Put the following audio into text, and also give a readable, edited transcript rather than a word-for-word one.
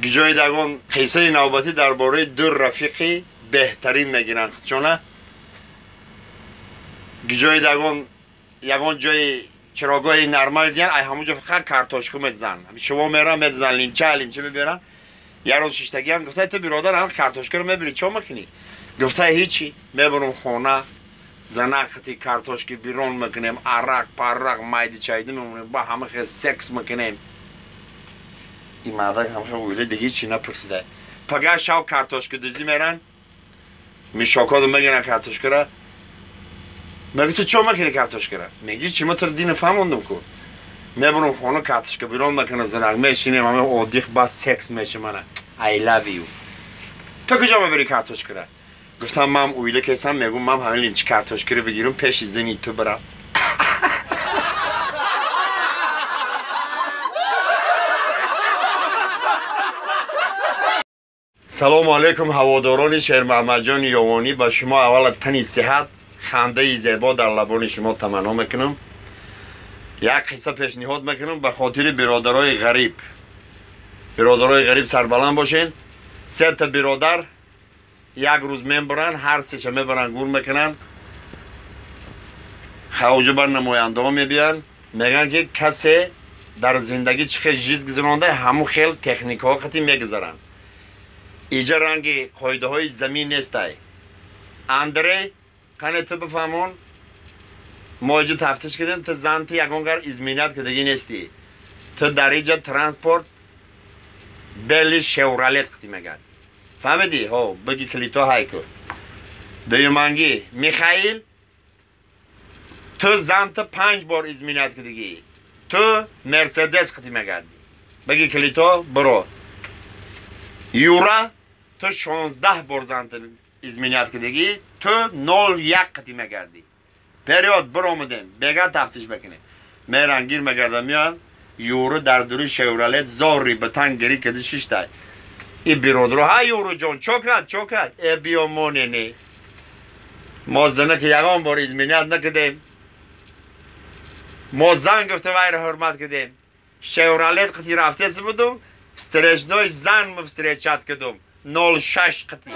گجای دگان قصه نوبتی درباره دو رفیقی بهترین میگیرن چونه گجای دگان یگان جای چراگاه نرمال دیدن ای همونجا فقط کارتوشکو میزنن شما میرن میزنن لیمچه میبرن یه روز شیشتگی هم گفته تو برادر هم کارتوشکو رو میبری چه میکنی گفته هیچی میبرم خونه زنختی کارتوشکی بیرون میکنیم عرق پرق مایده چایده میمونیم با همه خیلی سکس میکنیم این مردک همه ویله دیگه چی نپرسیده پگه شاو کارتوشکو دوزی میرن میشاکادو میگیرن کارتوشکو را میگی تو چه میکنی کارتوشکو را میگی چی ما تر دین فهموندم کو میبرم خونه کارتوشکو بیرون میکنه زنگ میشینیم همه اودیخ با سکس میشه منه I love you تو کجا میبری کارتوشکو را گفتم من اویله کسم میگم من همین لیمچ کارتوشکو رو بگیرم پیش زنی تو برم سلام علیکم هواداران شهر محمد جان یوانی با شما اول تنی صحت خنده زیبا در لبان شما تمنا میکنم یک قصه پیشنهاد میکنم به خاطر برادرای غریب سربلند باشین سه تا برادر یک روز میبرن هر سه میبرن گور میکنن خوجه بر نماینده ها میبیان میگن که کسی در زندگی چه خیلی جیز گذرانده همون خیلی تکنیک ها خطی میگذارن ایجا رنگی قایده های زمین نیسته اندره کنه تو بفهمون ما ایجا تفتش کردیم تو زن تو یکانگر ازمینت کدگی نیستی تو در ایجا ترانسپورت بلی شورالت خطی میگن فهمیدی؟ ها بگی کلیتا های که دویمانگی میخائیل تو زن تو 5 بار ازمینت کدگی تو مرسدس خطی میگن بگی کلیتا برو یورا تو 16 بار زن تو ازمینت کدگی تو 01 خطی میگردی پریود برو آمدیم بگه تفتش بکنه میرن گیر میگردن میان یورو در دوری شورالت زاری بتن گری کدی شیشتای ای برادرو های یورو جان چوکت ای بیا مونینی ما زنه که یکان بار ازمینت نکدیم ما زن گفته ویر حرمت کدیم شورالت خطی رفته سبودم استریچ نوی زن مستریچت کدم 06 خطی